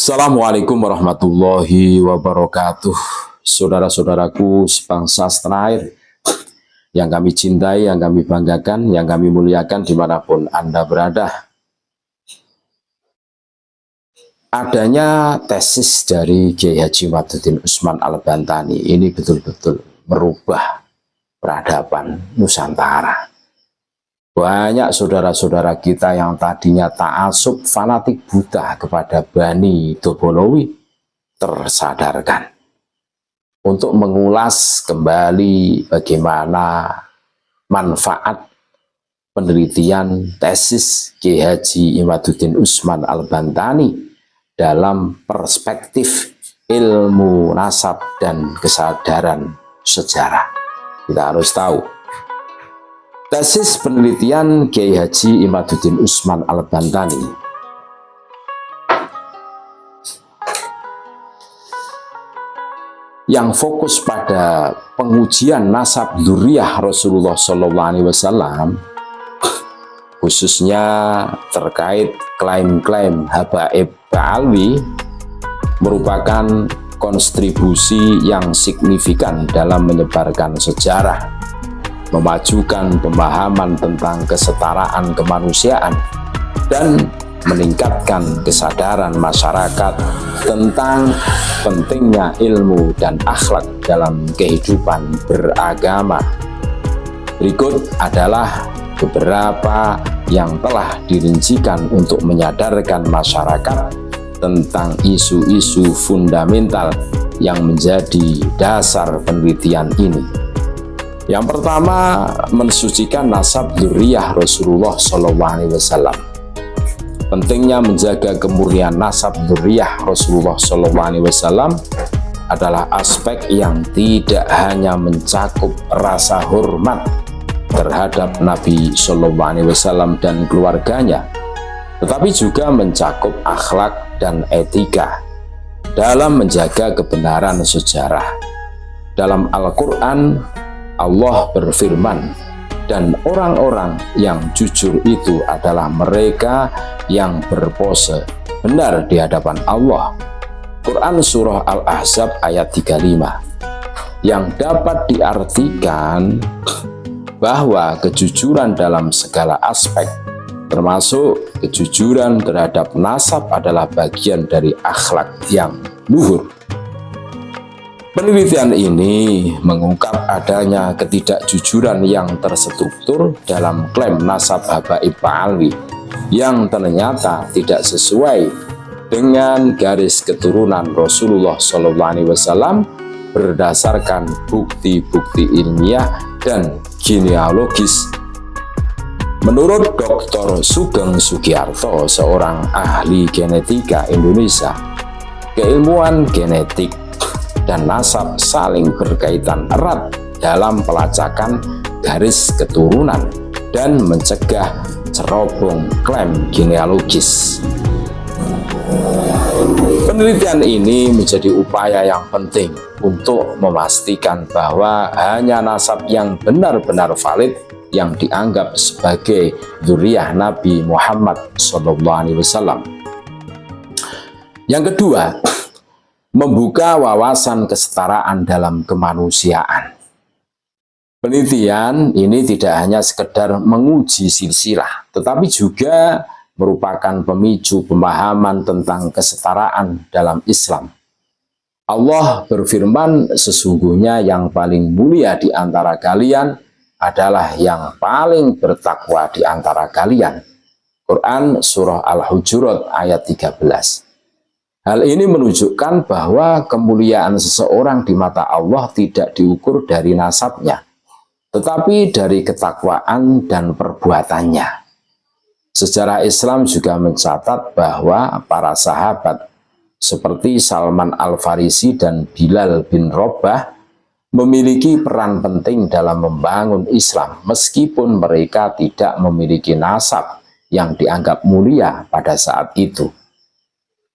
Assalamualaikum warahmatullahi wabarakatuh. Saudara-saudaraku sebangsa setanah air yang kami cintai, yang kami banggakan, yang kami muliakan dimanapun Anda berada. Adanya tesis dari Kiai Haji Imaduddin Usman Al-Bantani ini betul-betul merubah peradaban Nusantara. Banyak saudara-saudara kita yang tadinya ta'assub fanatik buta kepada Bani Dobolowi tersadarkan untuk mengulas kembali bagaimana manfaat penelitian tesis Kiai Haji Imaduddin Usman Al-Bantani dalam perspektif ilmu nasab dan kesadaran sejarah. Kita harus tahu tesis penelitian Kiai Haji Imaduddin Usman Al-Bantani yang fokus pada pengujian nasab dzurriyyah Rasulullah SAW, khususnya terkait klaim-klaim Habaib Ba'alwi, merupakan kontribusi yang signifikan dalam menyebarkan sejarah, memajukan pemahaman tentang kesetaraan kemanusiaan, dan meningkatkan kesadaran masyarakat tentang pentingnya ilmu dan akhlak dalam kehidupan beragama. Berikut adalah beberapa yang telah dirincikan untuk menyadarkan masyarakat tentang isu-isu fundamental yang menjadi dasar penelitian ini. Yang pertama, mensucikan nasab dzurriyyah Rasulullah SAW. Pentingnya menjaga kemurnian nasab dzurriyyah Rasulullah SAW adalah aspek yang tidak hanya mencakup rasa hormat terhadap Nabi SAW dan keluarganya, tetapi juga mencakup akhlak dan etika dalam menjaga kebenaran sejarah. Dalam Al-Quran, Allah berfirman, dan orang-orang yang jujur itu adalah mereka yang berpose benar di hadapan Allah. Quran Surah Al-Ahzab ayat 35, yang dapat diartikan bahwa kejujuran dalam segala aspek, termasuk kejujuran terhadap nasab, adalah bagian dari akhlak yang luhur. Penelitian ini mengungkap adanya ketidakjujuran yang terstruktur dalam klaim nasab Habaib Ba'alwi yang ternyata tidak sesuai dengan garis keturunan Rasulullah SAW berdasarkan bukti-bukti ilmiah dan genealogis. Menurut Dr. Sugeng Sugiarto, seorang ahli genetika Indonesia, keilmuan genetik dan nasab saling berkaitan erat dalam pelacakan garis keturunan dan mencegah cerobong klaim genealogis. Penelitian ini menjadi upaya yang penting untuk memastikan bahwa hanya nasab yang benar-benar valid yang dianggap sebagai dzurriyyah Nabi Muhammad SAW. Yang kedua, membuka wawasan kesetaraan dalam kemanusiaan. Penelitian ini tidak hanya sekedar menguji silsilah, tetapi juga merupakan pemicu pemahaman tentang kesetaraan dalam Islam. Allah berfirman, sesungguhnya yang paling mulia di antara kalian adalah yang paling bertakwa di antara kalian. Quran Surah Al-Hujurat ayat 13. Hal ini menunjukkan bahwa kemuliaan seseorang di mata Allah tidak diukur dari nasabnya, tetapi dari ketakwaan dan perbuatannya. Sejarah Islam juga mencatat bahwa para sahabat seperti Salman Al-Farisi dan Bilal bin Rabah memiliki peran penting dalam membangun Islam meskipun mereka tidak memiliki nasab yang dianggap mulia pada saat itu.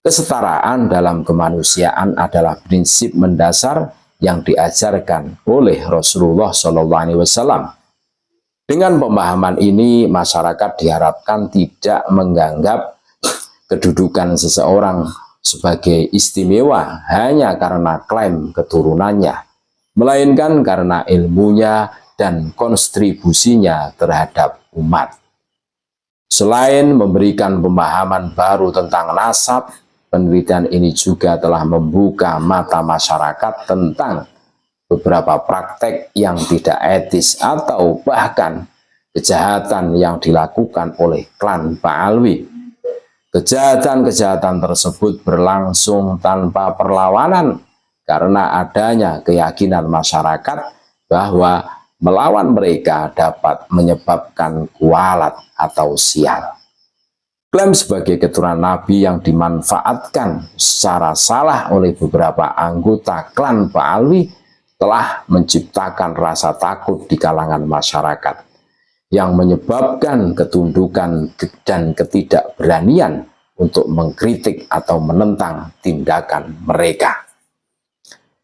Kesetaraan dalam kemanusiaan adalah prinsip mendasar yang diajarkan oleh Rasulullah SAW. Dengan pemahaman ini, masyarakat diharapkan tidak menganggap kedudukan seseorang sebagai istimewa hanya karena klaim keturunannya, melainkan karena ilmunya dan kontribusinya terhadap umat. Selain memberikan pemahaman baru tentang nasab, penelitian ini juga telah membuka mata masyarakat tentang beberapa praktek yang tidak etis atau bahkan kejahatan yang dilakukan oleh klan Ba'alwi. Kejahatan-kejahatan tersebut berlangsung tanpa perlawanan karena adanya keyakinan masyarakat bahwa melawan mereka dapat menyebabkan kualat atau sial. Klaim sebagai keturunan Nabi yang dimanfaatkan secara salah oleh beberapa anggota klan Ba'alwi telah menciptakan rasa takut di kalangan masyarakat, yang menyebabkan ketundukan dan ketidakberanian untuk mengkritik atau menentang tindakan mereka.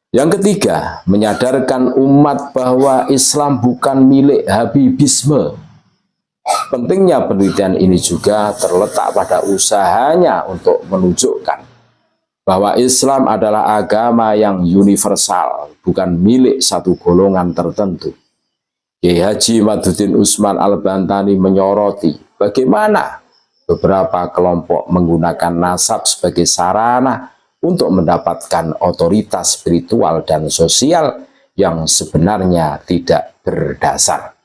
Yang ketiga, menyadarkan umat bahwa Islam bukan milik Habibisme. Pentingnya penelitian ini juga terletak pada usahanya untuk menunjukkan bahwa Islam adalah agama yang universal, bukan milik satu golongan tertentu. Kiai Haji Maduddin Usman Al-Bantani menyoroti bagaimana beberapa kelompok menggunakan nasab sebagai sarana untuk mendapatkan otoritas spiritual dan sosial yang sebenarnya tidak berdasar.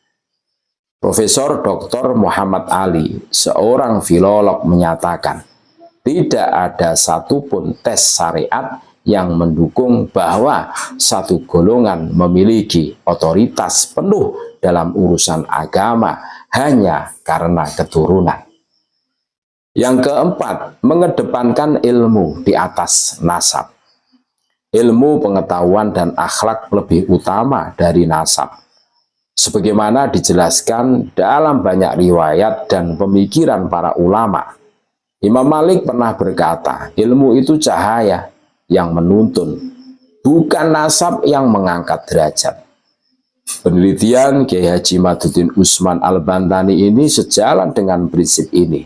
Profesor Dr. Muhammad Ali, seorang filolog, menyatakan tidak ada satupun tes syariat yang mendukung bahwa satu golongan memiliki otoritas penuh dalam urusan agama hanya karena keturunan. Yang keempat, mengedepankan ilmu di atas nasab. Ilmu pengetahuan dan akhlak lebih utama dari nasab. Sebagaimana dijelaskan dalam banyak riwayat dan pemikiran para ulama. Imam Malik pernah berkata, ilmu itu cahaya yang menuntun, bukan nasab yang mengangkat derajat. Penelitian Kiai Haji Maduddin Usman Al-Bantani ini sejalan dengan prinsip ini,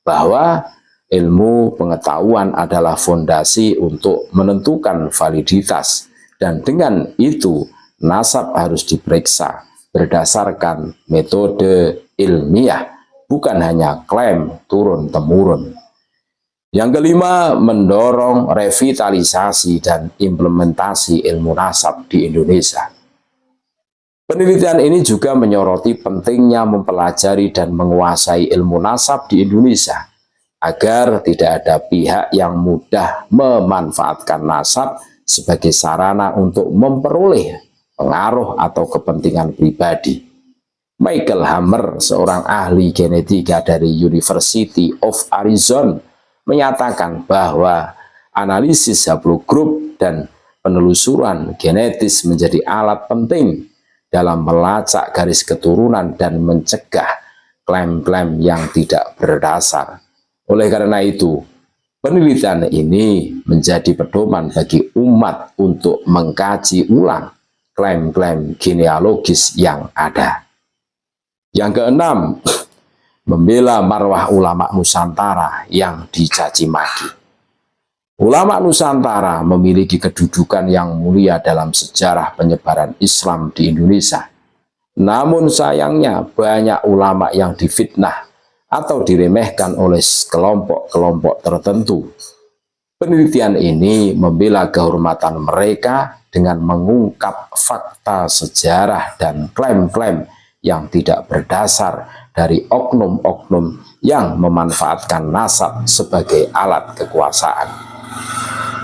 bahwa ilmu pengetahuan adalah fondasi untuk menentukan validitas, dan dengan itu nasab harus diperiksa berdasarkan metode ilmiah, bukan hanya klaim turun-temurun. Yang kelima, mendorong revitalisasi dan implementasi ilmu nasab di Indonesia. Penelitian ini juga menyoroti pentingnya mempelajari dan menguasai ilmu nasab di Indonesia, agar tidak ada pihak yang mudah memanfaatkan nasab sebagai sarana untuk memperoleh pengaruh atau kepentingan pribadi. Michael Hammer, seorang ahli genetika dari University of Arizona, menyatakan bahwa analisis haplogrup dan penelusuran genetis menjadi alat penting dalam melacak garis keturunan dan mencegah klaim-klaim yang tidak berdasar. Oleh karena itu, penelitian ini menjadi pedoman bagi umat untuk mengkaji ulang klaim-klaim genealogis yang ada. Yang keenam, membela marwah ulama Nusantara yang dicaci maki. Ulama Nusantara memiliki kedudukan yang mulia dalam sejarah penyebaran Islam di Indonesia. Namun sayangnya banyak ulama yang difitnah atau diremehkan oleh kelompok-kelompok tertentu. Penelitian ini membela kehormatan mereka dengan mengungkap fakta sejarah dan klaim-klaim yang tidak berdasar dari oknum-oknum yang memanfaatkan nasab sebagai alat kekuasaan.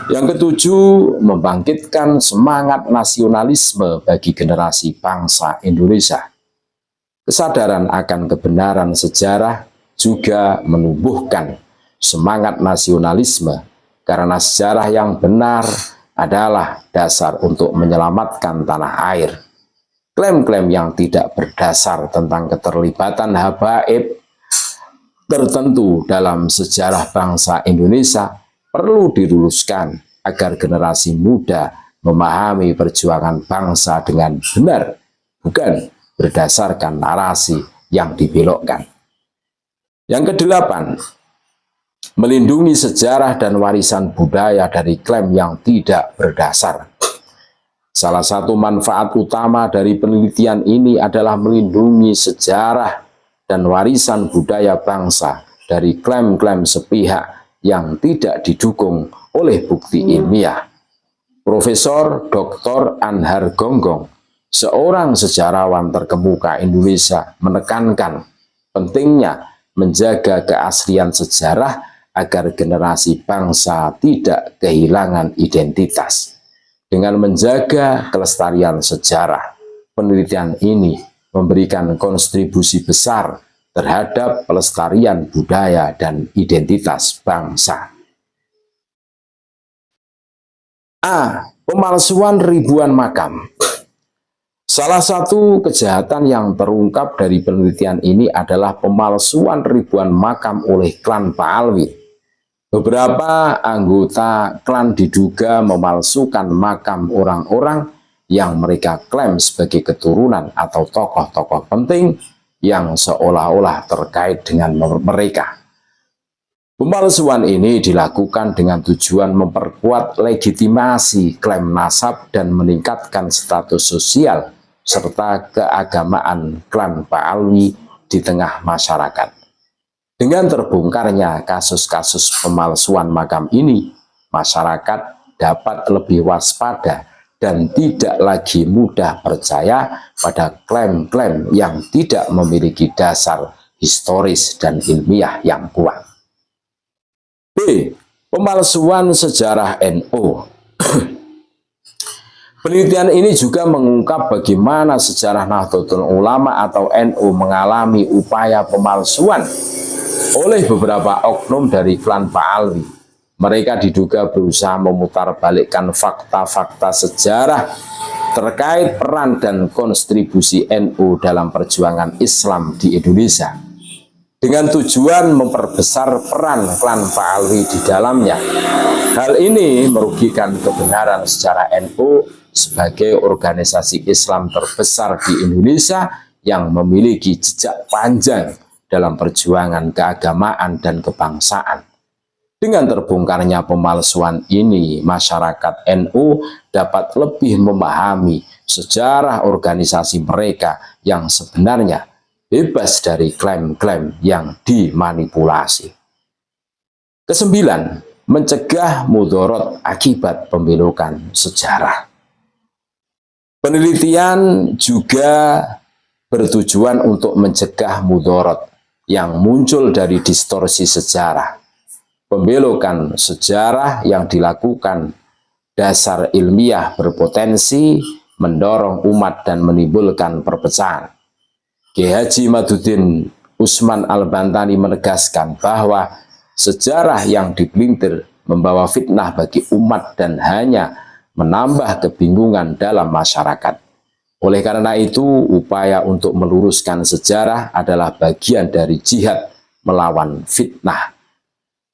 Yang ketujuh, membangkitkan semangat nasionalisme bagi generasi bangsa Indonesia. Kesadaran akan kebenaran sejarah juga menumbuhkan semangat nasionalisme, karena sejarah yang benar adalah dasar untuk menyelamatkan tanah air. Klaim-klaim yang tidak berdasar tentang keterlibatan habaib tertentu dalam sejarah bangsa Indonesia perlu diluluskan agar generasi muda memahami perjuangan bangsa dengan benar, bukan berdasarkan narasi yang dibelokkan. Yang kedelapan, melindungi sejarah dan warisan budaya dari klaim yang tidak berdasar. Salah satu manfaat utama dari penelitian ini adalah melindungi sejarah dan warisan budaya bangsa dari klaim-klaim sepihak yang tidak didukung oleh bukti ilmiah. Profesor Dr. Anhar Gonggong, seorang sejarawan terkemuka Indonesia, menekankan pentingnya menjaga keaslian sejarah agar generasi bangsa tidak kehilangan identitas. Dengan menjaga kelestarian sejarah, penelitian ini memberikan kontribusi besar terhadap pelestarian budaya dan identitas bangsa. A. Pemalsuan ribuan makam. Salah satu kejahatan yang terungkap dari penelitian ini adalah pemalsuan ribuan makam oleh klan Pak Alwi. Beberapa anggota klan diduga memalsukan makam orang-orang yang mereka klaim sebagai keturunan atau tokoh-tokoh penting yang seolah-olah terkait dengan mereka. Pemalsuan ini dilakukan dengan tujuan memperkuat legitimasi klaim nasab dan meningkatkan status sosial serta keagamaan klan Pak Alwi di tengah masyarakat. Dengan terbongkarnya kasus-kasus pemalsuan makam ini, masyarakat dapat lebih waspada dan tidak lagi mudah percaya pada klaim-klaim yang tidak memiliki dasar historis dan ilmiah yang kuat. B. Pemalsuan sejarah NU. Penelitian ini juga mengungkap bagaimana sejarah Nahdlatul Ulama atau NU mengalami upaya pemalsuan oleh beberapa oknum dari klan Pak Alwi. Mereka diduga berusaha memutarbalikkan fakta-fakta sejarah terkait peran dan kontribusi NU dalam perjuangan Islam di Indonesia, dengan tujuan memperbesar peran klan Pak Alwi di dalamnya. Hal ini merugikan kebenaran sejarah NU sebagai organisasi Islam terbesar di Indonesia yang memiliki jejak panjang dalam perjuangan keagamaan dan kebangsaan. Dengan terbongkarnya pemalsuan ini, masyarakat NU dapat lebih memahami sejarah organisasi mereka yang sebenarnya bebas dari klaim-klaim yang dimanipulasi. Kesembilan, mencegah mudorot akibat pembelokan sejarah. Penelitian juga bertujuan untuk mencegah mudorot yang muncul dari distorsi sejarah. Pembelokan sejarah yang dilakukan dasar ilmiah berpotensi mendorong umat dan menimbulkan perpecahan. Kiai Haji Madudin Usman Al-Bantani menegaskan bahwa sejarah yang dipelintir membawa fitnah bagi umat dan hanya menambah kebingungan dalam masyarakat. Oleh karena itu, upaya untuk meluruskan sejarah adalah bagian dari jihad melawan fitnah.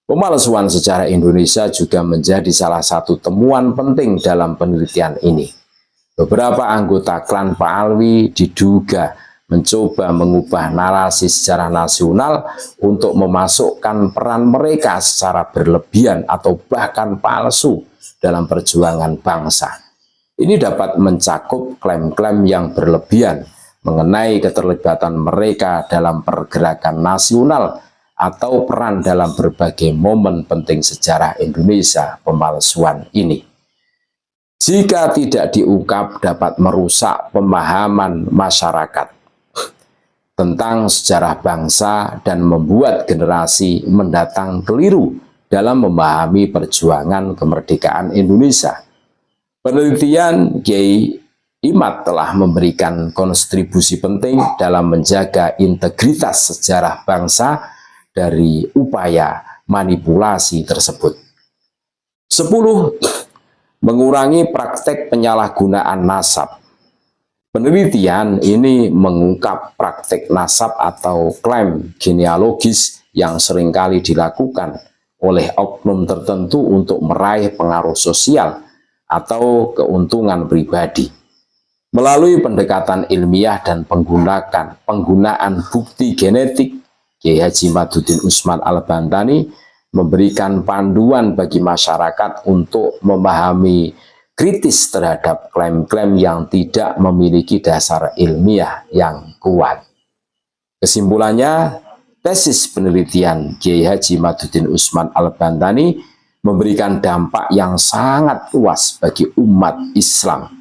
Pemalsuan sejarah Indonesia juga menjadi salah satu temuan penting dalam penelitian ini. Beberapa anggota klan Pak Alwi diduga mencoba mengubah narasi sejarah nasional untuk memasukkan peran mereka secara berlebihan atau bahkan palsu dalam perjuangan bangsa. Ini dapat mencakup klaim-klaim yang berlebihan mengenai keterlibatan mereka dalam pergerakan nasional atau peran dalam berbagai momen penting sejarah Indonesia. Pemalsuan ini, jika tidak diungkap, dapat merusak pemahaman masyarakat tentang sejarah bangsa dan membuat generasi mendatang keliru dalam memahami perjuangan kemerdekaan Indonesia. Penelitian Kiai Imad telah memberikan kontribusi penting dalam menjaga integritas sejarah bangsa dari upaya manipulasi tersebut. 10. Mengurangi praktek penyalahgunaan nasab. Penelitian ini mengungkap praktek nasab atau klaim genealogis yang seringkali dilakukan oleh oknum tertentu untuk meraih pengaruh sosial atau keuntungan pribadi. Melalui pendekatan ilmiah dan penggunaan bukti genetik, Kiai Haji Madudin Usman Al-Bantani memberikan panduan bagi masyarakat untuk memahami kritis terhadap klaim-klaim yang tidak memiliki dasar ilmiah yang kuat. Kesimpulannya, tesis penelitian Kiai Haji Madudin Usman Al-Bantani memberikan dampak yang sangat luas bagi umat Islam,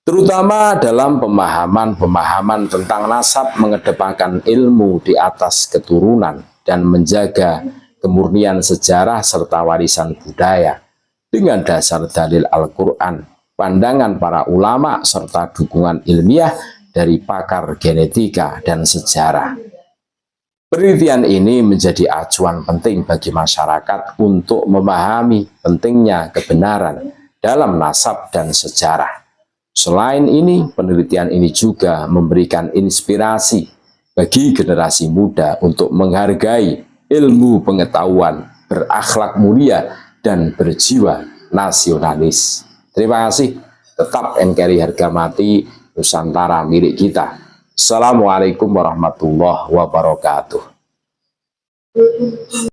terutama dalam pemahaman tentang nasab, mengedepankan ilmu di atas keturunan dan menjaga kemurnian sejarah serta warisan budaya dengan dasar dalil Al-Quran, pandangan para ulama, serta dukungan ilmiah dari pakar genetika dan sejarah. Penelitian ini menjadi acuan penting bagi masyarakat untuk memahami pentingnya kebenaran dalam nasab dan sejarah. Selain ini, penelitian ini juga memberikan inspirasi bagi generasi muda untuk menghargai ilmu pengetahuan, berakhlak mulia, dan berjiwa nasionalis. Terima kasih. Tetap NKRI harga mati, Nusantara milik kita. Assalamualaikum warahmatullahi wabarakatuh.